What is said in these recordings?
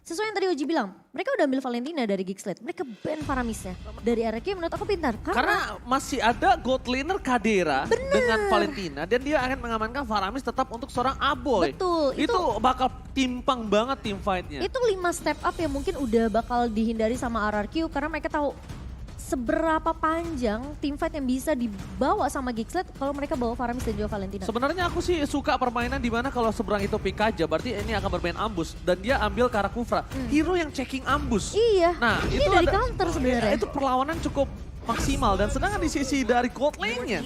sesuai yang tadi Oji bilang, mereka udah ambil Valentina dari Geekslate, mereka ban Faramisnya. Dari RRQ menurut aku pintar. Karena masih ada gold laner Kadera dengan Valentina dan dia akan mengamankan Faramis tetap untuk seorang Aboy. Betul, Itu bakal timpang banget tim fight-nya. itu 5 step up yang mungkin udah bakal dihindari sama RRQ karena mereka tahu seberapa panjang team fight yang bisa dibawa sama Geekslate kalau mereka bawa Faramis dan juga Valentina. Sebenarnya aku sih suka permainan di mana kalau seberang itu pick aja, berarti ini akan bermain ambush dan dia ambil Kara Kufra, hero yang checking ambush. Iya, Nah, ini dari counter sebenarnya. Itu perlawanan cukup maksimal dan sedangkan di sisi dari gold lane-nya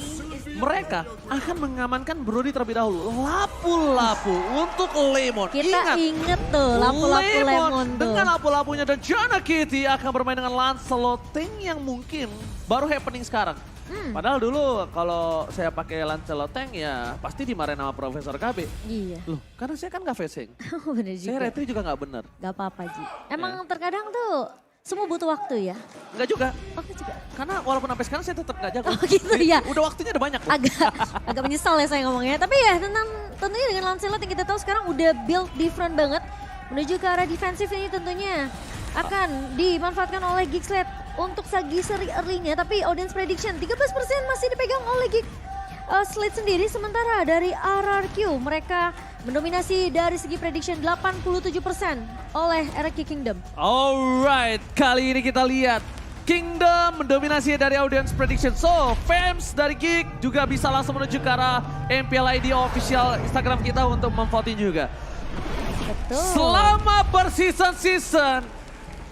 mereka akan mengamankan Brody terlebih dahulu. Lapu-lapu untuk Lemon. Kita inget tuh lapu-lapu Lemon tuh. Dengan lapu-lapunya dan Jana Kitty akan bermain dengan Lanceloting yang mungkin baru happening sekarang. Padahal dulu kalau saya pakai Lanceloteng ya pasti dimarahin sama Profesor KB. Iya. Loh, karena saya kan gak facing. Bener Saya juga. retri juga gak bener. Gak apa-apa Ji. Emang terkadang tuh semua butuh waktu ya. Enggak juga. Oke juga. Karena walaupun sampai sekarang saya tetap gak jago. Oh gitu ya. Udah waktunya udah banyak. Agak menyesal ya saya ngomongnya. Tapi ya tentunya dengan Lancelot yang kita tahu sekarang udah build different banget. Menuju ke arah defensif ini tentunya akan dimanfaatkan oleh Geekslate untuk sagi seri early-nya. Tapi audience prediction 13% masih dipegang oleh Geekslate sendiri. Sementara dari RRQ mereka mendominasi dari segi prediction 87% oleh RRQ Kingdom. Alright, kali ini kita lihat Kingdom mendominasi dari audience prediction. So, fans dari Geek juga bisa langsung menuju ke arah MPL ID official Instagram kita untuk memvoting juga. Betul. Selama berseason-season,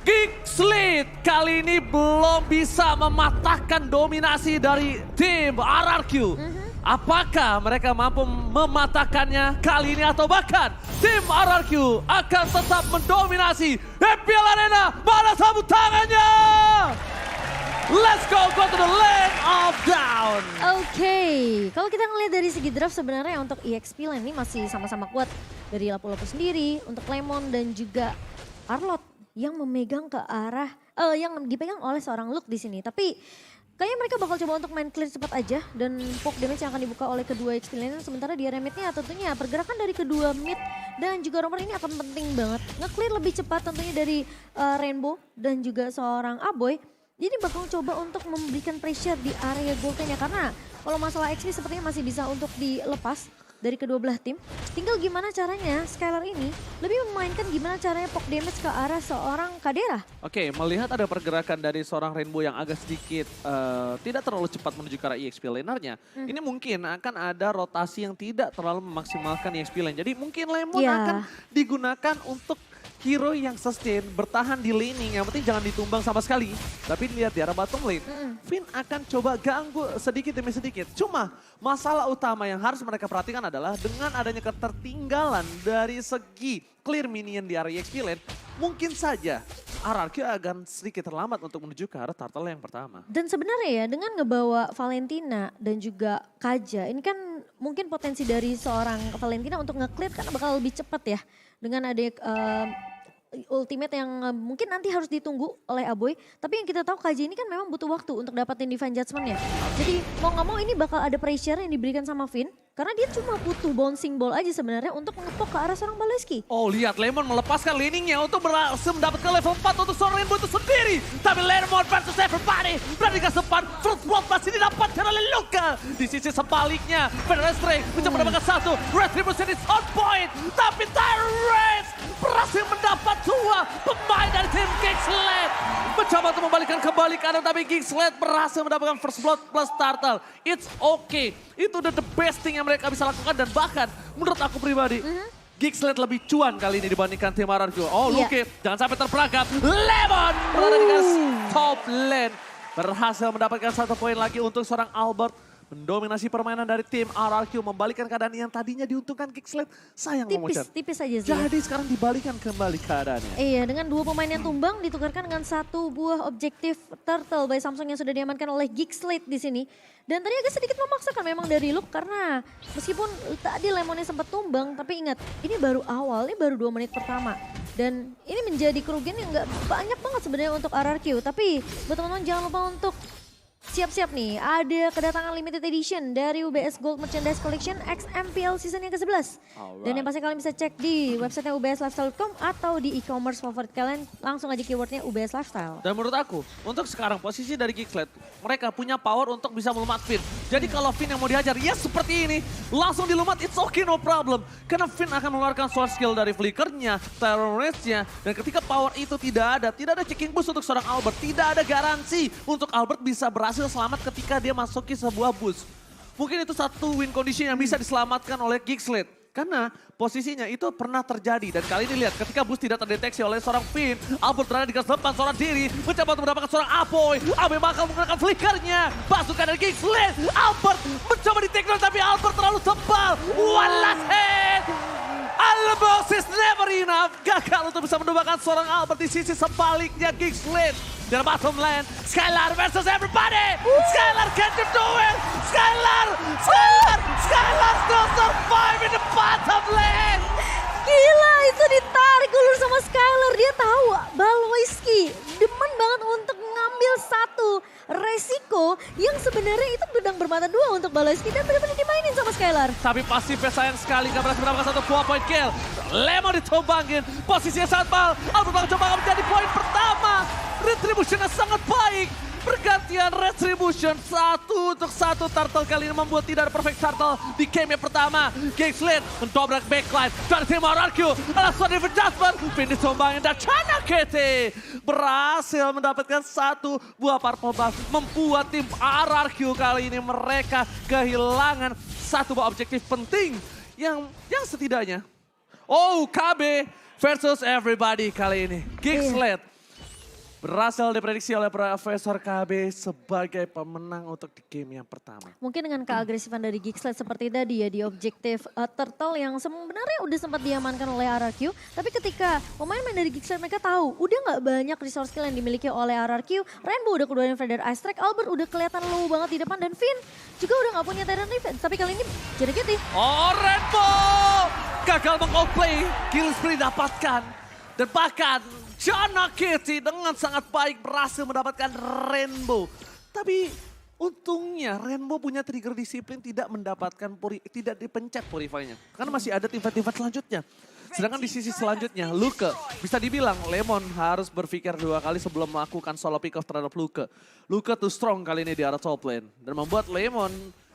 Geekslate kali ini belum bisa mematahkan dominasi dari tim RRQ. Apakah mereka mampu mematahkannya kali ini atau bahkan tim RRQ akan tetap mendominasi MPL Arena? Mana sabut tangannya? Let's go to the lane of down. Oke, kalau kita ngelihat dari segi draft sebenarnya untuk EXP Lane ini masih sama-sama kuat. Dari lapu-lapu sendiri, untuk Lemon dan juga Arlot yang memegang ke arah, yang dipegang oleh seorang Luke di sini. Tapi kayaknya mereka bakal coba untuk main clear cepat aja dan poke damage yang akan dibuka oleh kedua XP Lane. Sementara di area mid-nya tentunya pergerakan dari kedua mid dan juga romer ini akan penting banget. Nge-clear lebih cepat tentunya dari Rainbow dan juga seorang Aboy. Jadi bakal coba untuk memberikan pressure di area gold-nya karena kalau masalah XP sepertinya masih bisa untuk dilepas dari kedua belah tim. Tinggal gimana caranya Skylar ini lebih memainkan gimana caranya poke damage ke arah seorang Kadera. Oke, melihat ada pergerakan dari seorang Rainbow yang agak sedikit tidak terlalu cepat menuju ke arah EXP lanernya. Ini mungkin akan ada rotasi yang tidak terlalu memaksimalkan EXP lane. Jadi mungkin Lemon akan digunakan untuk hero yang sustain, bertahan di laning, yang penting jangan ditumbang sama sekali. Tapi lihat di arah bottom lane, Finn akan coba ganggu sedikit demi sedikit. Cuma masalah utama yang harus mereka perhatikan adalah dengan adanya ketertinggalan dari segi clear minion di area EXP lane, mungkin saja RRQ akan sedikit terlambat untuk menuju ke arah turtle yang pertama. Dan sebenarnya ya dengan ngebawa Valentina dan juga Kaja, ini kan mungkin potensi dari seorang Valentina untuk nge-clear karena bakal lebih cepat ya. Dengan ada ultimate yang mungkin nanti harus ditunggu oleh Aboy. Tapi yang kita tahu KJ ini kan memang butuh waktu untuk dapatin Divine Judgment-nya. Jadi mau nggak mau ini bakal ada pressure yang diberikan sama Finn. Karena dia cuma butuh bouncing ball aja sebenarnya untuk ngepok ke arah seorang Baleski. Oh lihat Lemon melepaskan laningnya untuk berhasil mendapatkan level 4 untuk seorang Rainbow itu sendiri. Tapi Lemon versus everybody. Berani ke depan, first blood masih didapatkan oleh Luka. Di sisi sebaliknya, Pedestre mencoba mendapatkan satu. Retribution is on point. Tapi Tyrese berhasil mendapat dua pemain dari tim Geekslate. Mencoba untuk membalikkan kembali ke tapi Geekslate berhasil mendapatkan first blood plus turtle. It's okay. Itu udah the best thing yang mereka bisa lakukan dan bahkan menurut aku pribadi Geekslate lebih cuan kali ini dibandingkan tim RRQ. Oh Luke, jangan sampai terperangkap. Lemon berada di garis top lane. Berhasil mendapatkan satu poin lagi untuk seorang Albert. Mendominasi permainan dari tim RRQ, membalikkan keadaan yang tadinya diuntungkan Geekslate. Sayang tipis aja sih. Jadi sekarang dibalikan kembali keadaannya. Iya, dengan dua pemain yang tumbang ditukarkan dengan satu buah objektif turtle by Samsung yang sudah diamankan oleh Geekslate di sini. Dan tadi agak sedikit memaksakan memang dari Luke karena meskipun tadi Lemonnya sempat tumbang, tapi ingat ini baru awal, ini baru 2 menit pertama. Dan ini menjadi kerugian yang gak banyak banget sebenarnya untuk RRQ. Tapi buat teman-teman jangan lupa untuk siap-siap nih, ada kedatangan limited edition dari UBS Gold Merchandise Collection XMPL season yang ke-11. Dan yang pasti kalian bisa cek di websitenya ubslifestyle.com atau di e-commerce favorit kalian, langsung aja keywordnya UBS Lifestyle. Dan menurut aku, untuk sekarang posisi dari Geeksled, mereka punya power untuk bisa melumat Finn. Jadi kalau Finn yang mau dihajar, ya seperti ini, langsung dilumat, it's okay, no problem. Karena Finn akan mengeluarkan sword skill dari flickernya, terror rage-nya, dan ketika power itu tidak ada checking boost untuk seorang Albert, tidak ada garansi untuk Albert bisa berhasil selamat ketika dia masuki sebuah boost. Mungkin itu satu win condition yang bisa diselamatkan oleh Geeksled. Karena posisinya itu pernah terjadi. Dan kali ini lihat ketika boost tidak terdeteksi oleh seorang Finn. Albert berada di garis depan seorang diri. Mencoba untuk mendapatkan seorang Apoy. Apoy bakal menggunakan flickernya. Pasukan dari Geeksled. Albert mencoba di take down tapi Albert terlalu tebal. One last hit. Albox is never enough. Gagal untuk bisa menumbangkan seorang Albert di sisi sebaliknya Geeksled. Dari bottom lane, Skylar versus everybody. Skylar can you do it? Skylar still survive in the bottom lane. Gila, itu ditarik ulur sama Skylar. Dia tahu Balwaiski demen banget untuk ngambil satu resiko yang sebenarnya itu pedang bermata dua untuk Balwaiski dan benar-benar dimainin sama Skylar. Tapi pasifnya sayang sekali, gak berhasil mendapatkan satu point kill. Lemon ditumbangin, posisinya sangat mal. Albert coba menjadi poin pertama. Retributionnya sangat baik. Pergantian Retribution 1-1 Turtle kali ini membuat tidak ada perfect Turtle di game yang pertama. Geeksled mendobrak backline dari tim RRQ. Alasan adjustment, finish tumbangin dan Chana KT berhasil mendapatkan satu buah purple buff. Membuat tim RRQ kali ini mereka kehilangan satu buah objektif penting yang setidaknya. Oh, KB versus everybody kali ini. Geeksled berhasil diprediksi oleh Profesor KB sebagai pemenang untuk di game yang pertama. Mungkin dengan keagresifan dari Geeksled seperti tadi ya di objektif Turtle yang sebenarnya udah sempat diamankan oleh RRQ. Tapi ketika pemain-pemain dari Geeksled mereka tahu udah nggak banyak resource skill yang dimiliki oleh RRQ. Rainbow udah keluarin Feather Ice Strike, Albert udah kelihatan low banget di depan dan Finn juga udah nggak punya Tyrant Defense. Tapi kali ini jadi Kitty. Oh, Rainbow gagal meng-outplay, kill spree dapatkan. Dan bahkan Chana Kitty dengan sangat baik berhasil mendapatkan Rainbow. Tapi untungnya Rainbow punya trigger disiplin tidak mendapatkan tidak dipencet purify-nya. Karena masih ada teamfight selanjutnya. Sedangkan di sisi selanjutnya Luke bisa dibilang Lemon harus berpikir dua kali sebelum melakukan solo pick off terhadap Luke. Luke too strong kali ini di arah top lane. Dan membuat Lemon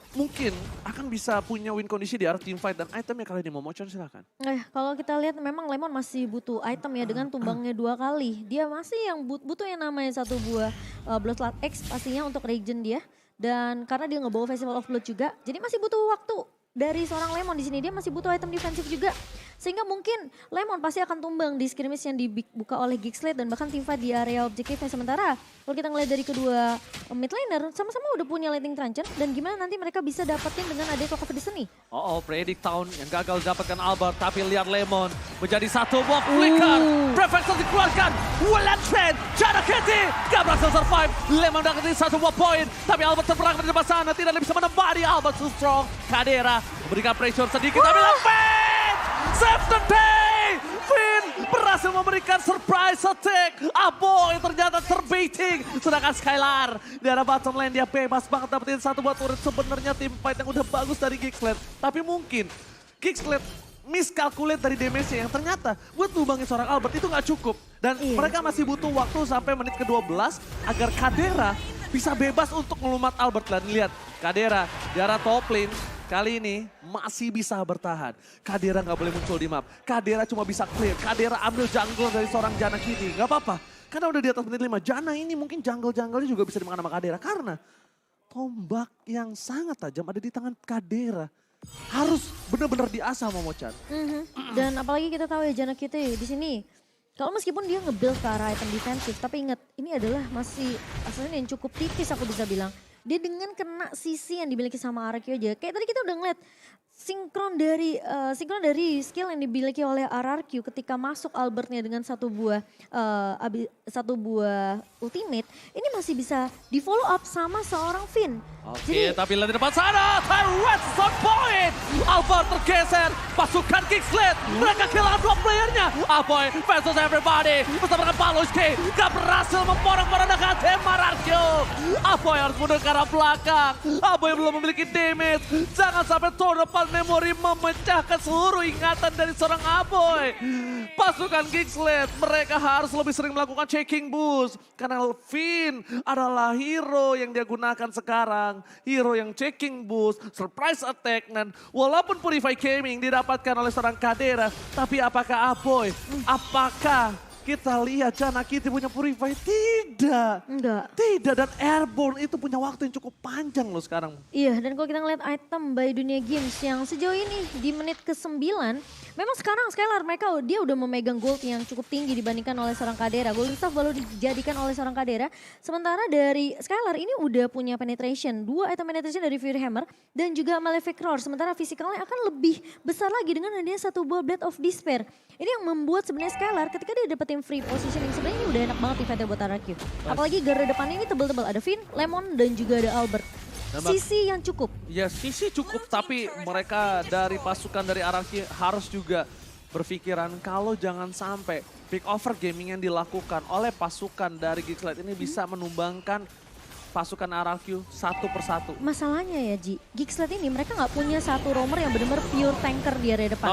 mungkin akan bisa punya win kondisi di arah teamfight dan item yang kali ini Momochan silakan. Kalau kita lihat memang Lemon masih butuh item ya dengan tumbangnya 2 kali. Dia masih yang butuh yang namanya satu buah Bloodlet X pastinya untuk regen dia. Dan karena dia ngebawa Festival of Blood juga, jadi masih butuh waktu dari seorang Lemon di sini. Dia masih butuh item defensif juga. Sehingga mungkin Lemon pasti akan tumbang di skirmish yang dibuka oleh Geeksled dan bahkan teamfight di area objektifnya. Sementara kalau kita ngeliat dari kedua mid laner sama-sama udah punya Lightning Truncheon dan gimana nanti mereka bisa dapetin dengan adanya Clock of Destiny. Predict Town yang gagal dapatkan Albert tapi lihat Lemon menjadi satu buah flicker. Prefector dikeluarkan, William Trent, Chana Kitty gak berhasil survive. Lemon dapetin satu buah poin tapi Albert terperangkap di depan sana tidak bisa menembari Albert too strong. Kadera memberikan pressure sedikit tapi Lempet! Save the day! Finn berhasil memberikan surprise attack. Apoy ternyata terbaiting. Sedangkan Skylar di arah bottom lane dia bebas banget dapetin satu buat turret. Sebenarnya tim fight yang udah bagus dari Geeksled. Tapi mungkin Geeksled miskalkulate dari damage-nya yang ternyata buat lubangin seorang Albert itu nggak cukup. Dan mereka masih butuh waktu sampai menit ke-12 agar Kadera bisa bebas untuk melumat Albert. Dan lihat Kadera di arah top lane kali ini masih bisa bertahan. Kadera nggak boleh muncul di map. Kadera cuma bisa clear. Kadera ambil jungle dari seorang Jana Kitty. Nggak apa-apa. Karena udah di atas menit 5. Jana ini mungkin jungle-jungle juga bisa dimakan sama Kadera. Karena tombak yang sangat tajam ada di tangan Kadera. Harus benar-benar diasah Momochan. Dan apalagi kita tahu ya Jana Kitty di sini. Kalau meskipun dia nge-build ke arah item defensif. Tapi ingat ini adalah masih asalnya yang cukup tipis aku bisa bilang. Dia dengan kena sisi yang dimiliki sama RRQ aja. Kayak tadi kita udah ngeliat sinkron dari skill yang dimiliki oleh RRQ ketika masuk Albertnya dengan satu buah ultimate. Ini masih bisa di follow up sama seorang Finn. Oke, tapi lihat di depan sana, Tyrese on point. Alpha tergeser, pasukan Kicksled. Mereka kehilangan 2 playernya. Aboy versus everybody. Bersama dengan Paluski, gak berhasil memborong-borong tim Ararkyo. Aboy harus mundur ke arah belakang. Aboy belum memiliki damage. Jangan sampai tahun depan memori memecahkan seluruh ingatan dari seorang Aboy. Pasukan Kicksled, mereka harus lebih sering melakukan checking boost. Karena Finn adalah hero yang dia gunakan sekarang. Hero yang checking boost, surprise attack, dan walaupun Purify Gaming didapatkan oleh seorang Kadera, tapi apakah Aboy? Apakah kita lihat Jana Kitty punya Purify? Tidak. Enggak. Tidak, dan Airborne itu punya waktu yang cukup panjang loh sekarang. Iya, dan kalau kita ngeliat item by Dunia Games yang sejauh ini di menit ke-9, memang sekarang Skylar mereka dia udah memegang gold yang cukup tinggi dibandingkan oleh seorang Kadera. Golden Staff baru dijadikan oleh seorang Kadera. Sementara dari Skylar ini udah punya penetration. 2 item penetration dari Fury Hammer dan juga Malefic Roar. Sementara fisikalnya akan lebih besar lagi dengan adanya 1 buah Blade of Despair. Ini yang membuat sebenarnya Skylar ketika dia dapetin free positioning sebenarnya udah enak banget eventnya buat Ararkyo. Apalagi garda depannya ini tebel-tebel. Ada Finn, Lemon, dan juga ada Albert. Sisi yang cukup. Ya sisi cukup, tapi mereka dari pasukan dari Ararkyo harus juga berpikiran kalau jangan sampai pick over gaming yang dilakukan oleh pasukan dari Geeksled ini bisa menumbangkan pasukan Ararkyo satu persatu. Masalahnya ya Ji, Geeksled ini mereka nggak punya satu roamer yang benar-benar pure tanker di area depan.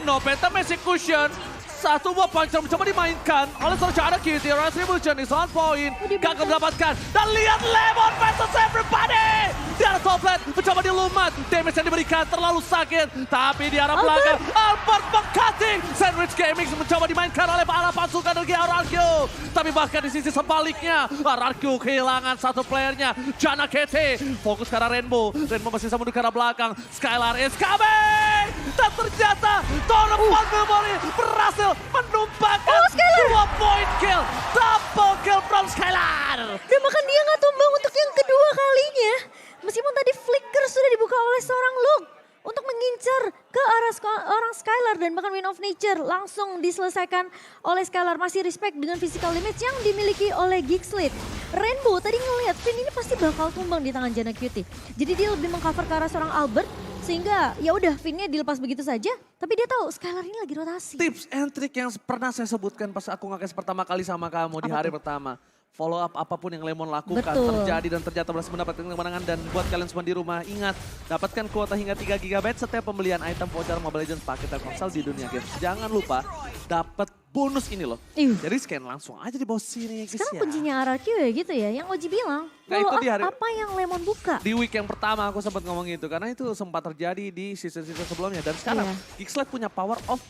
No, Phantom Execution. Satu buah puncher mencoba dimainkan oleh seorang Kitty. Retribution is on point. Gagal mendapatkan. Dan lihat Lemon versus everybody. Di arah top lane mencoba dilumat. Damage yang diberikan terlalu sakit. Tapi di arah belakang Albert meng-cutting. Sandwich Gaming mencoba dimainkan oleh para pasukan dari Ararkyo. Tapi bahkan di sisi sebaliknya Ararkyo kehilangan satu playernya. Jana Kitty fokus ke arah Rainbow. Rainbow masih bisa mundur ke arah belakang. Skylar is coming. Dan ternyata Tournament Memory berhasil menumbangkan 2 point kill. Double kill from Skylar. Dan bahkan dia nggak tumbang untuk yang kedua kalinya. Meskipun tadi flicker sudah dibuka oleh seorang Luke. Untuk mengincar ke arah orang Skylar dan bahkan Wind of Nature langsung diselesaikan oleh Skylar. Masih respect dengan physical damage yang dimiliki oleh Geeksled. Rainbow tadi ngelihat Finn ini pasti bakal tumbang di tangan Jana Cutie. Jadi dia lebih mengcover ke arah seorang Albert. Sehingga ya udah Finn-nya dilepas begitu saja. Tapi dia tahu Skylar ini lagi rotasi. Tips and trick yang pernah saya sebutkan pas aku nge pertama kali sama kamu di hari pertama. Follow up apapun yang Lemon lakukan terjadi dan ternyata berhasil mendapatkan kemenangan. Dan buat kalian semua di rumah ingat, dapatkan kuota hingga 3 GB setiap pembelian item voucher Mobile Legends paket Telkomsel di Dunia Games. Jangan lupa dapat bonus ini loh. Jadi scan langsung aja di bawah sini guys. Sekarang kuncinya Ararkyo ya gitu ya, yang Oji bilang. Nah, itu di hari, apa yang Lemon buka? Di week yang pertama aku sempat ngomong itu karena itu sempat terjadi di season-season sebelumnya. Dan sekarang Geeksled punya power of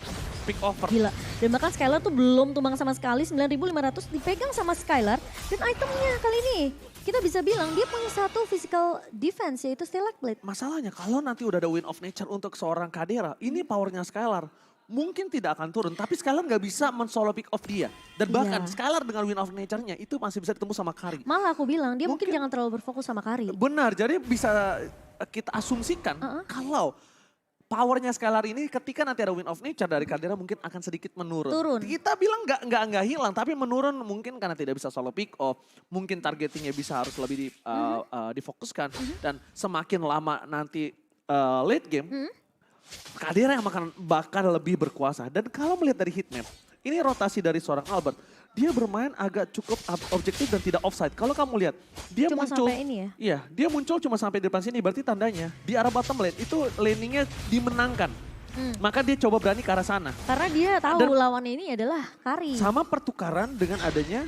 pick over. Gila. Dan bahkan Skylar tuh belum tumbang sama sekali, 9.500 dipegang sama Skylar. Dan itemnya kali ini kita bisa bilang dia punya satu physical defense yaitu Stellar Blade. Masalahnya kalau nanti udah ada Wind of Nature untuk seorang Kadera, ini powernya Skylar mungkin tidak akan turun. Tapi Skylar nggak bisa men-solo pick off dia. Dan bahkan Skylar dengan Wind of Nature-nya itu masih bisa ditembus sama Kari. Malah aku bilang dia mungkin jangan terlalu berfokus sama Kari. Benar, jadi bisa kita asumsikan kalau powernya Skylar ini ketika nanti ada Wind of Nature dari Kadera mungkin akan sedikit menurun. Kita bilang nggak hilang, tapi menurun mungkin karena tidak bisa solo pick off. Mungkin targetingnya bisa harus lebih difokuskan. Dan semakin lama nanti late game, Kadera yang bakal lebih berkuasa. Dan kalau melihat dari hitmap, ini rotasi dari seorang Albert. Dia bermain agak cukup objektif dan tidak offside. Kalau kamu lihat, dia cuma muncul. Sampai ini ya? Iya, dia muncul cuma sampai di depan sini. Berarti tandanya di arah bottom lane itu laningnya dimenangkan. Maka dia coba berani ke arah sana. Karena dia tahu lawannya ini adalah Kari. Sama pertukaran dengan adanya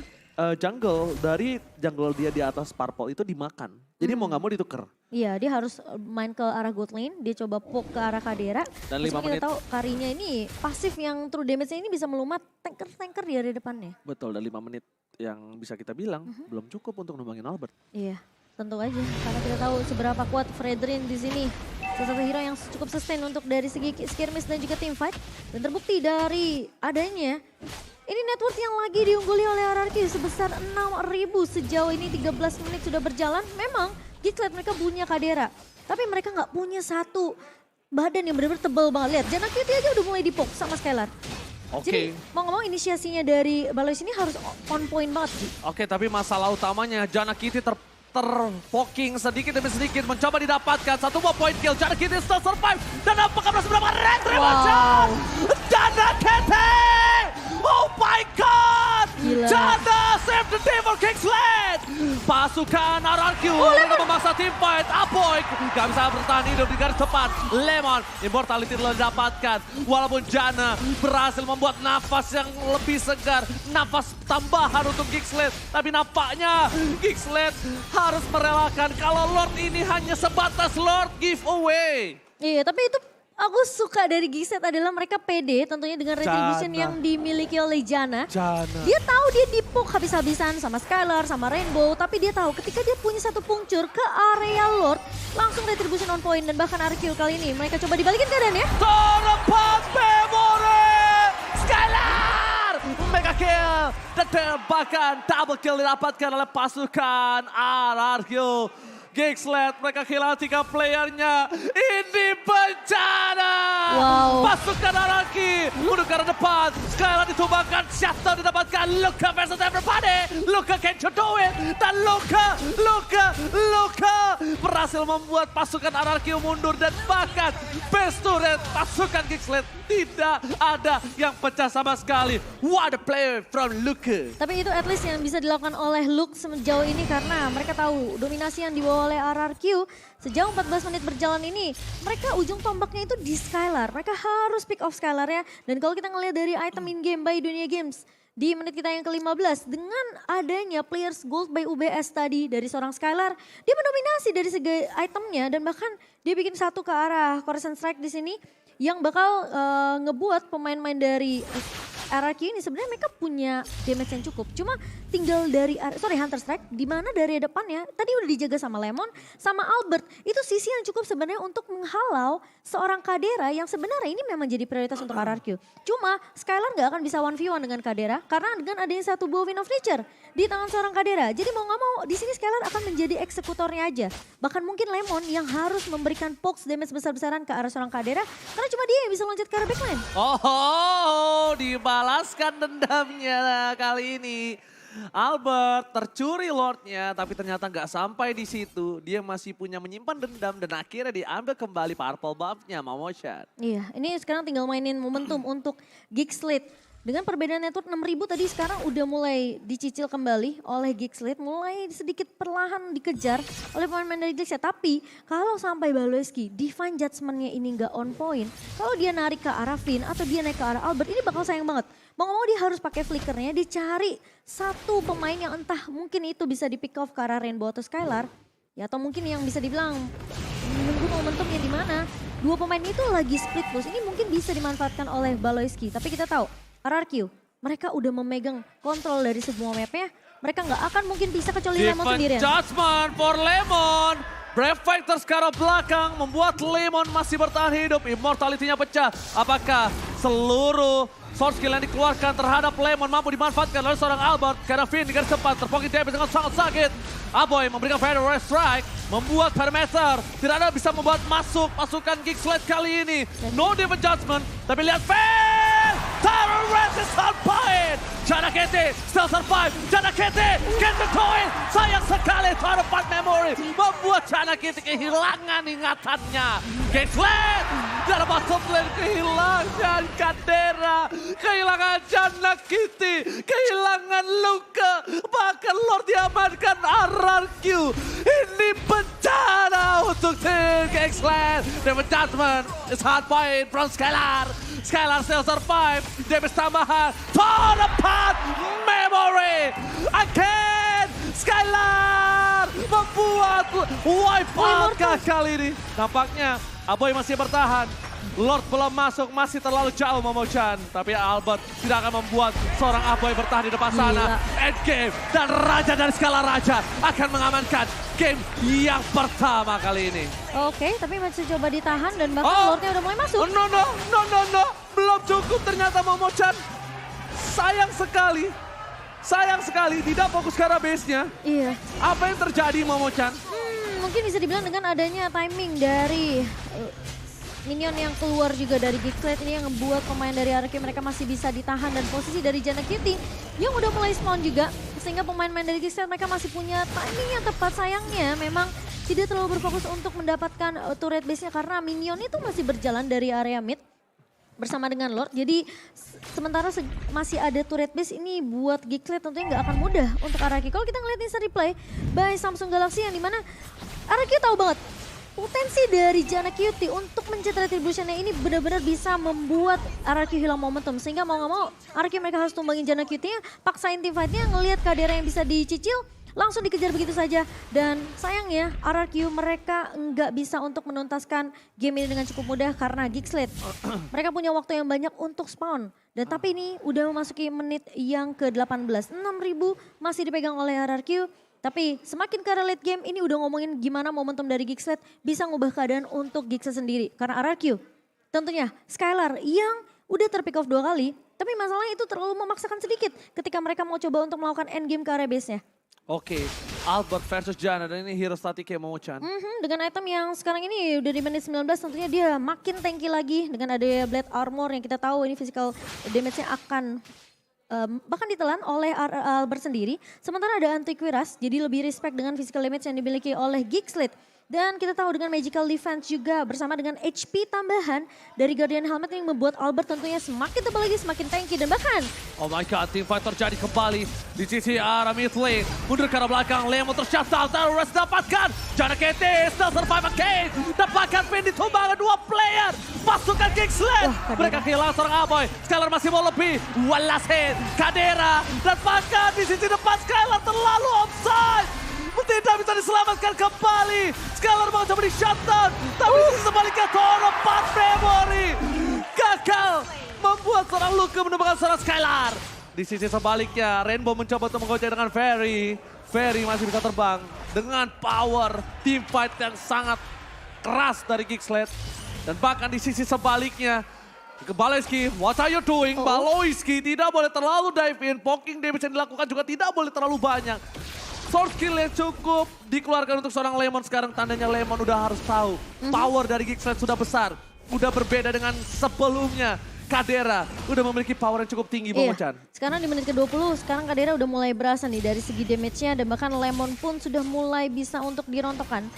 jungle dari jungle dia di atas purple itu dimakan. Jadi mau nggak mau ditukar. Iya, dia harus main ke arah gold lane, dia coba poke ke arah Kadera. Dan 5 menit. Kita tahu Karinya ini pasif yang true damage-nya ini bisa melumat tanker-tanker di area depannya. Betul, dan 5 menit yang bisa kita bilang belum cukup untuk numbangin Albert. Iya, tentu aja. Karena kita tahu seberapa kuat Fredrin di sini. Salah satu hero yang cukup sustain untuk dari segi skirmish dan juga team fight. Dan terbukti dari adanya ini network yang lagi diungguli oleh Ararkyo sebesar 6.000 sejauh ini 13 menit sudah berjalan. Memang Geeksled mereka punya Kadera, tapi mereka nggak punya satu badan yang benar-benar tebal banget. Lihat, Jana Cutie aja udah mulai dipok sama Skylar. Oke. Jadi mau ngomong inisiasinya dari Balois ini harus on point banget sih. Oke, tapi masalah utamanya Jana Kitty terpoking sedikit demi sedikit mencoba didapatkan satu buah point kill. Jana Kitty still survive dan apakah berhasil mendapatkan retribution? Jana Kitty! Oh my god! Gila. Jana save the day for Kingsland! Pasukan RRQ memaksa team fight. Aboy gak bisa bertahan hidup di garis depan. Lemon immortality telah didapatkan. Walaupun Jana berhasil membuat nafas yang lebih segar. Nafas tambahan untuk Kingsland. Tapi nampaknya Kingsland harus merelakan kalau Lord ini hanya sebatas Lord giveaway. Iya, tapi itu aku suka dari Gixlet adalah mereka pede tentunya dengan retribution Jana. yang dimiliki oleh Jana. Jana. Dia tahu dia dipuk habis-habisan sama Skylar, sama Rainbow. Tapi dia tahu ketika dia punya satu puncur ke area Lord, langsung retribution on point. Dan bahkan RQ kali ini mereka coba dibalikin keadaannya. Terlepas memory Skylar mega kill dan bahkan double kill didapatkan oleh pasukan RRQ. Gixlet mereka kehilangan 3 playernya. Ini bencana. Wow. Pasukan RRQ menuju ke arah depan. Skylar ditumbangkan, shutdown didapatkan. Luka versus everybody. Luka can you do it? Dan Luka berhasil membuat pasukan RRQ mundur dan bahkan best turret pasukan Gixlet tidak ada yang pecah sama sekali. What a player from Luka. Tapi itu at least yang bisa dilakukan oleh Luke sejauh ini karena mereka tahu dominasi yang dibawa oleh RRQ sejauh 14 menit berjalan ini. Mereka ujung tombaknya itu di Skylar. Mereka harus pick off Skylar ya. Dan kalau kita ngelihat dari item in-game by Dunia Games di menit kita yang ke-15 dengan adanya players gold by UBS tadi dari seorang Skylar, dia mendominasi dari segi itemnya dan bahkan dia bikin satu ke arah Coruscant Strike di sini yang bakal ngebuat pemain-pemain dari RRQ ini sebenarnya mereka punya damage yang cukup. Cuma tinggal dari Hunter Strike di mana dari depannya tadi udah dijaga sama Lemon sama Albert. Itu sisi yang cukup sebenarnya untuk menghalau seorang Kadera yang sebenarnya ini memang jadi prioritas untuk RRQ. Cuma Skylar nggak akan bisa 1v1 dengan Kadera karena dengan adanya satu buah Wind of Nature di tangan seorang Kadera. Jadi mau nggak mau di sini Skylar akan menjadi eksekutornya aja. Bahkan mungkin Lemon yang harus memberikan pokes damage besar-besaran ke arah seorang Kadera karena cuma dia yang bisa loncat ke arah backline. Oh, dibalaskan dendamnya kali ini. Albert tercuri Lordnya, tapi ternyata nggak sampai di situ. Dia masih punya menyimpan dendam dan akhirnya diambil kembali purple buff-nya Momochan. Iya, ini sekarang tinggal mainin momentum untuk Gixlet. Dengan perbedaan network 6.000 tadi sekarang udah mulai dicicil kembali oleh Gixlet. Mulai sedikit perlahan dikejar oleh pemain-pemain dari Gixlet. Tapi kalau sampai Baloeski divine judgment-nya ini nggak on point. Kalau dia narik ke arah Finn atau dia naik ke arah Albert ini bakal sayang banget. Mau ngomong dia harus pakai flickernya, dicari satu pemain yang entah mungkin itu bisa di pick off ke arah Rainbow atau Skylar. Ya atau mungkin yang bisa dibilang menunggu momentumnya di mana. Dua pemain itu lagi split bos. Ini mungkin bisa dimanfaatkan oleh Baloeski. Tapi kita tahu RRQ, mereka udah memegang kontrol dari semua mapnya. Mereka nggak akan mungkin bisa kecuali Lemon sendirian. Judgment for Lemon. Brave Fighters ke arah belakang membuat Lemon masih bertahan hidup. Immortality-nya pecah. Apakah seluruh source skill yang dikeluarkan terhadap Lemon mampu dimanfaatkan oleh seorang Albert? Karena Finn di garis depan terpoking damage dengan sangat sakit. Aboy memberikan Fire Red Strike. Membuat Parameter tidak ada bisa membuat masuk pasukan Gixlet kali ini. No Divine Judgment. Tapi lihat Finn! Terror Red is on point! Jana Kitty still survive. Jana Kitty can be going. Sayang sekali Thunderbolt Memory membuat Jana Kitty kehilangan ingatannya. Gixlet dalam bottom lane kehilangan Kadera, kehilangan Jana Kitty, kehilangan Luka, bahkan Lord diamankan RRQ. Ini bencana untuk tim Gixlet. Damage Judgment is hard point from Skylar. Skylar still survive. Damage tambahan. Torn apart Memory. Again. Skylar membuat wipe out kali ini. Nampaknya Aboy masih bertahan. Lord belum masuk, masih terlalu jauh Momochan. Tapi Albert tidak akan membuat seorang Aboy bertahan di depan sana. Endgame dan Raja dari Skala Raja akan mengamankan game yang pertama kali ini. Oke, tapi masih coba ditahan dan bahkan Lordnya udah mulai masuk. No. Belum cukup ternyata Momochan. Sayang sekali tidak fokus ke arah base-nya. Iya. Apa yang terjadi Momochan? Mungkin bisa dibilang dengan adanya timing dari minion yang keluar juga dari Gigsled ini yang membuat pemain dari RRQ mereka masih bisa ditahan dan posisi dari Jana Cutie yang udah mulai spawn juga. Sehingga pemain-pemain dari Gigsled mereka masih punya timing yang tepat. Sayangnya memang tidak terlalu berfokus untuk mendapatkan turret base-nya karena minion itu masih berjalan dari area mid bersama dengan Lord. Jadi sementara masih ada turret base ini buat Gigsled tentunya nggak akan mudah untuk RRQ. Kalau kita ngeliat instant replay by Samsung Galaxy yang dimana RRQ tahu banget potensi dari Jana Cutie untuk mencet retributionnya ini benar-benar bisa membuat RRQ hilang momentum. Sehingga mau nggak mau RRQ mereka harus tumbangin Jana Cutie-nya, paksain team fight-nya, ngelihat Kadera yang bisa dicicil, langsung dikejar begitu saja. Dan sayangnya RRQ mereka nggak bisa untuk menuntaskan game ini dengan cukup mudah karena Gigsled. Mereka punya waktu yang banyak untuk spawn. Dan tapi ini udah memasuki menit yang ke-18. 6.000 masih dipegang oleh RRQ. Tapi semakin ke arah late game ini udah ngomongin gimana momentum dari Gigsled bisa ngubah keadaan untuk Gigsled sendiri. Karena RRQ tentunya Skylar yang udah terpick off 2 kali. Tapi masalahnya itu terlalu memaksakan sedikit ketika mereka mau coba untuk melakukan end game ke area base-nya. Oke, Albert versus Jana dan ini hero statik ya Momo-chan. Dengan item yang sekarang ini udah di menit 19 tentunya dia makin tanky lagi. Dengan ada Blade Armor yang kita tahu ini physical damage-nya akan bahkan ditelan oleh Albert sendiri. Sementara ada Antiquiras, jadi lebih respect dengan physical damage yang dimiliki oleh Gigsled. Dan kita tahu dengan magical defense juga bersama dengan HP tambahan dari Guardian Helmet yang membuat Albert tentunya semakin tebal lagi, semakin tanky. Dan bahkan Oh my god, team fight terjadi kembali di sisi arah mid lane. Mundur ke arah belakang, Lemon tershutdown, terus dapatkan. Jana Cutie still survive again. Dapatkan pin ditumbang 2 player. Pasukan Gigsled. Mereka kehilangan seorang Aboy. Skylar masih mau lebih. Walasin, Kadera. Dan bahkan di sisi depan Skylar terlalu offside. Tidak bisa diselamatkan kembali. Skylar mau coba di shutdown. Tapi di sisi sebaliknya Toro 4 memory. Gagal membuat seorang Luka menemukan seorang Skylar. Di sisi sebaliknya Rainbow mencoba untuk menggocek dengan Ferry. Ferry masih bisa terbang dengan power team fight yang sangat keras dari Gigsled. Dan bahkan di sisi sebaliknya Baloyski, what are you doing? Baloyski tidak boleh terlalu dive in. Poking damage yang dilakukan juga tidak boleh terlalu banyak. Source kill yang cukup dikeluarkan untuk seorang Lemon. Sekarang tandanya Lemon udah harus tahu. Power dari Gigsled sudah besar. Udah berbeda dengan sebelumnya. Kadera udah memiliki power yang cukup tinggi, Bang Ochan. Sekarang di menit ke-20, sekarang Kadera udah mulai berasa nih dari segi damage-nya. Dan bahkan Lemon pun sudah mulai bisa untuk dirontokkan.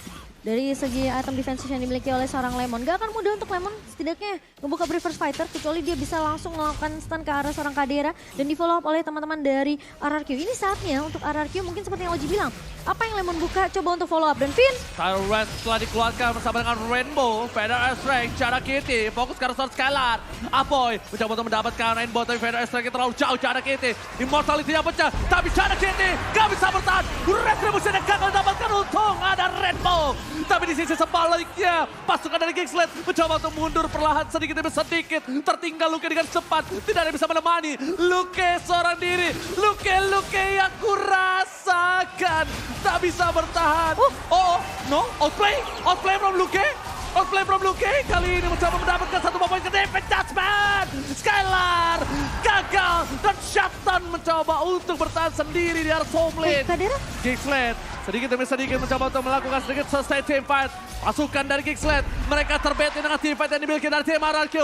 Dari segi item defensive yang dimiliki oleh seorang Lemon. Gak akan mudah untuk Lemon setidaknya ngebuka reverse fighter. Kecuali dia bisa langsung melakukan stun ke arah seorang Kadera. Dan di follow up oleh teman-teman dari RRQ. Ini saatnya untuk RRQ mungkin seperti yang Oji bilang. Apa yang Lemon buka coba untuk follow up. Dan Finn. Tyrant telah dikeluarkan bersama dengan Rainbow. Feather Strength, Jana Cutie. Fokus ke arah seorang Skylar. Apoy mencoba untuk mendapatkan Rainbow. Tapi Feather Strength terlalu jauh. Jana Cutie. Immortality-nya pecah. Tapi Jana Cutie gak bisa bertahan. Retribution yang gagal dapatkan. Untung ada Rainbow. Tapi di sisi sebaliknya, pasukan dari Gigsled mencoba untuk mundur perlahan sedikit demi sedikit. Tertinggal Luke dengan cepat, tidak ada yang bisa menemani. Luke seorang diri, Luke yang kurasakan. Tak bisa bertahan. No, outplay from Luke. Outplay from Luke, kali ini mencoba mendapatkan satu poin ke defense judgment. Skylar gagal dan Shutdown mencoba untuk bertahan sendiri di arah home lane. Kadera? Gigsled sedikit demi sedikit mencoba untuk melakukan sedikit sustain team fight. Pasukan dari Gigsled, mereka terbete dengan team fight yang dimiliki dari tim RRQ.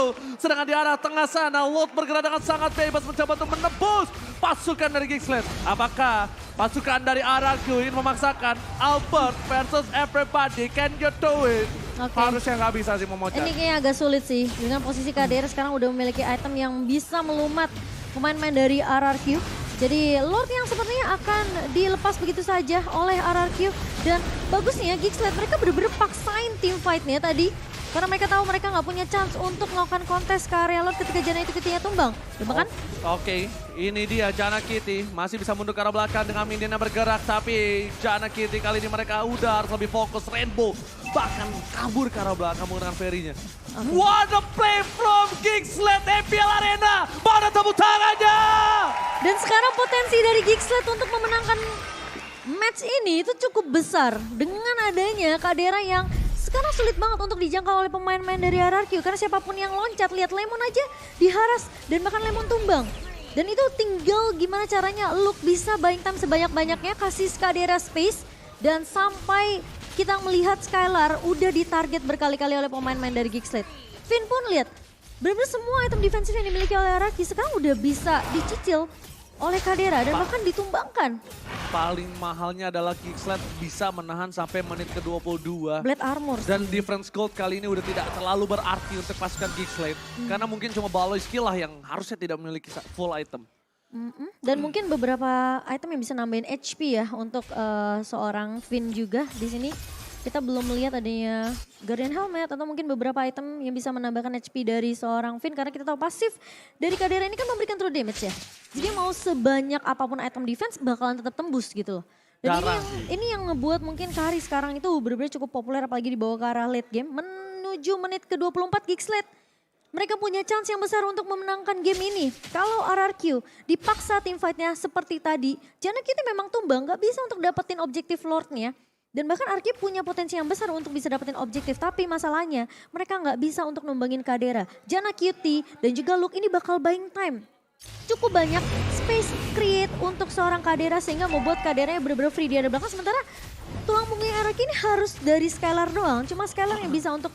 Sedangkan di arah tengah sana, Lot bergerak dengan sangat bebas mencoba untuk menembus pasukan dari Gigsled. Apakah pasukan dari RRQ ingin memaksakan Albert versus everybody? Can you do it? Harusnya nggak bisa sih Momo-chan. Ini kayaknya agak sulit sih. Dengan posisi Kadera sekarang udah memiliki item yang bisa melumat pemain-pemain dari RRQ. Jadi Lord yang sepertinya akan dilepas begitu saja oleh RRQ. Dan bagusnya Gigsled mereka bener-bener paksain team fight-nya tadi. Karena mereka tahu mereka nggak punya chance untuk melakukan kontes ke area Lord ketika Jana itu Cutie-nya tumbang. Coba kan? Oke, ini dia Jana Cutie. Masih bisa mundur ke arah belakang dengan minion yang bergerak. Tapi Jana Cutie kali ini mereka udah harus lebih fokus. Rainbow bahkan kabur ke arah belakang menggunakan ferry-nya. What a play from Gigsled EPL Arena. Mana tepuk tangannya? Dan sekarang potensi dari Gigsled untuk memenangkan match ini itu cukup besar. Dengan adanya Kadera yang sekarang sulit banget untuk dijangkau oleh pemain-pemain dari RRQ. Karena siapapun yang loncat, lihat Lemon aja diharas dan bahkan Lemon tumbang. Dan itu tinggal gimana caranya Luke bisa buying time sebanyak-banyaknya, kasih Kadera space. Dan sampai kita melihat Skylar udah ditarget berkali-kali oleh pemain-pemain dari Gigsled. Finn pun lihat, benar-benar semua item defensif yang dimiliki oleh Araki sekarang udah bisa dicicil oleh Kadera dan bahkan ditumbangkan. Paling mahalnya adalah Geeksland bisa menahan sampai menit ke-22. Blade Armor. Dan difference gold kali ini udah tidak terlalu berarti untuk pasukan Geeksland. Karena mungkin cuma Baloyski lah yang harusnya tidak memiliki full item. Dan mungkin beberapa item yang bisa nambahin HP ya untuk seorang Finn juga di sini. Kita belum melihat adanya Guardian Helmet atau mungkin beberapa item yang bisa menambahkan HP dari seorang Finn. Karena kita tahu pasif dari Kadera ini kan memberikan true damage ya. Jadi mau sebanyak apapun item defense bakalan tetap tembus gitu loh. Dan ini yang ngebuat mungkin Kari sekarang itu benar-benar cukup populer apalagi dibawa ke arah late game. Menuju menit ke-24 Geeksland. Mereka punya chance yang besar untuk memenangkan game ini. Kalau RRQ dipaksa teamfightnya seperti tadi, Janna Kitty memang tumbang, gak bisa untuk dapetin objektif Lordnya. Dan bahkan Arki punya potensi yang besar untuk bisa dapetin objektif. Tapi masalahnya mereka nggak bisa untuk numbangin Kadera. Janna Cutie dan juga Luke ini bakal buying time. Cukup banyak space create untuk seorang Kadera sehingga membuat Kaderanya bener-bener free di ada belakang. Sementara tulang punggung Arki ini harus dari Skylar doang. Cuma Skylar yang bisa untuk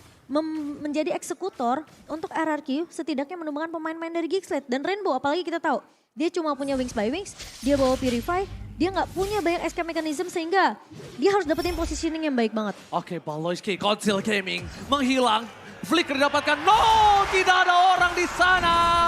menjadi eksekutor untuk RRQ setidaknya menumbangkan pemain-pemain dari Geeksland. Dan Rainbow apalagi kita tahu dia cuma punya Wings by Wings, dia bawa Purify. Dia nggak punya banyak escape mechanism sehingga dia harus dapetin positioning yang baik banget. Oke, Baloyski, Council Gaming menghilang. Flicker didapatkan, no! Tidak ada orang di sana.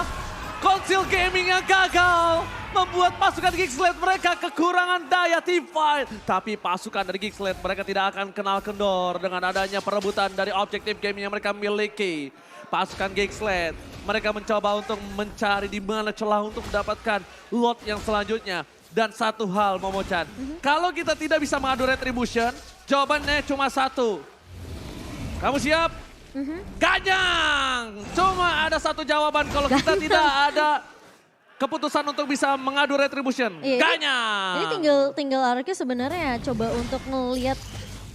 Council Gaming yang gagal membuat pasukan Geeksland mereka kekurangan daya teamfight. Tapi pasukan dari Geeksland mereka tidak akan kenal kendor dengan adanya perebutan dari objektif game yang mereka miliki. Pasukan Geeksland mereka mencoba untuk mencari di mana celah untuk mendapatkan lot yang selanjutnya. Dan satu hal Momochan, kalau kita tidak bisa mengadu retribution, jawabannya cuma satu. Kamu siap? Ganyang! Cuma ada satu jawaban kalau kita tidak ada keputusan untuk bisa mengadu retribution. Ganyang! Ini tinggal Araki sebenarnya coba untuk ngelihat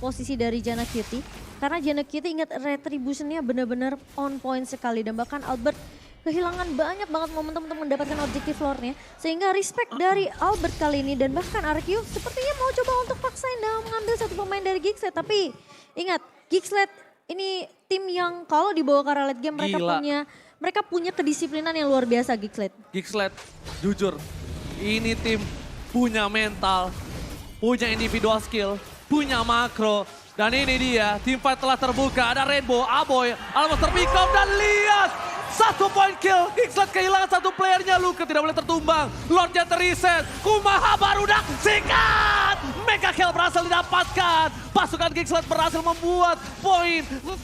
posisi dari Janna Cutie. Karena Janna Cutie ingat retributionnya benar-benar on point sekali. Dan bahkan Albert kehilangan banyak banget momentum untuk mendapatkan objektif floor-nya. Sehingga respect dari Albert kali ini dan bahkan RQ sepertinya mau coba untuk paksain dalam mengambil satu pemain dari Geeksland. Tapi ingat Geeksland ini tim yang kalau dibawa ke arah late game mereka punya kedisiplinan yang luar biasa Geeksland. Geeksland jujur ini tim punya mental, punya individual skill, punya makro. Dan ini dia, tim fight telah terbuka. Ada Rainbow, Aboy, Almost terpick up dan lihat. 1 point kill, Geeksland kehilangan satu playernya. Luka tidak boleh tertumbang, Lordnya terreset. Kumaha barudak, sikat. Mega kill berhasil didapatkan. Pasukan Geeksland berhasil membuat poin 4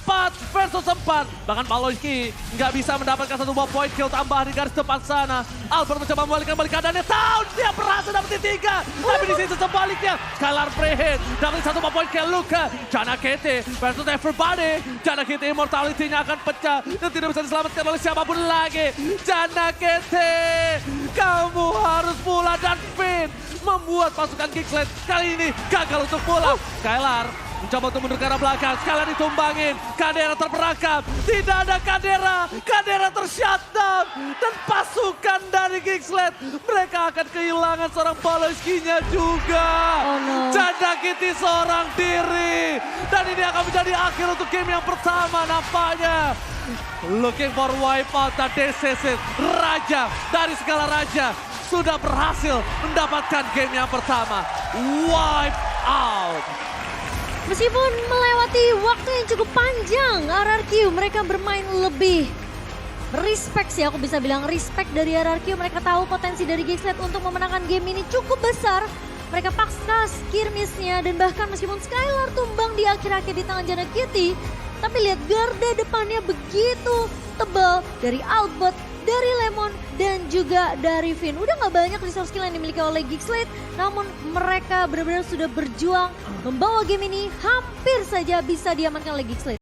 versus 4. Bahkan Baloyski nggak bisa mendapatkan satu buah point kill tambahan di garis depan sana. Albert mencoba membalikan keadaannya, tahu dia berhasil dapetin 3. Tapi di sisi sebaliknya, Skylar Prehead dapetin satu buah point kill. Luka, Janna Kitty versus everybody. Janna Kitty immortality-nya akan pecah dan tidak bisa diselamatkan oleh siapapun lagi. Janna Kitty, kamu harus pulang dan Finn membuat pasukan Geeksland kali ini gagal untuk pulang. Skylar mencoba untuk mundur ke arah belakang. Skylar ditumbangin. Kadera terperangkap. Tidak ada Kadera. Kadera tershutdown. Dan pasukan dari Geeksland mereka akan kehilangan seorang Baloyski-nya juga. Janna Kitty seorang diri. Dan ini akan menjadi akhir untuk game yang pertama nampaknya. Looking for wipeout dan DCC Raja dari segala raja sudah berhasil mendapatkan game yang pertama. Wipe out. Meskipun melewati waktu yang cukup panjang, RRQ mereka bermain lebih respect sih, aku bisa bilang respect dari RRQ. Mereka tahu potensi dari Geeksland untuk memenangkan game ini cukup besar. Mereka paksa skirmishnya dan bahkan meskipun Skylar tumbang di akhir-akhir di tangan Janna Kitty, tapi lihat garda depannya begitu tebal dari Albert, dari Lemon, dan juga dari Finn. Udah gak banyak resource skill yang dimiliki oleh Geeksland, namun mereka benar-benar sudah berjuang membawa game ini hampir saja bisa diamankan oleh Geeksland.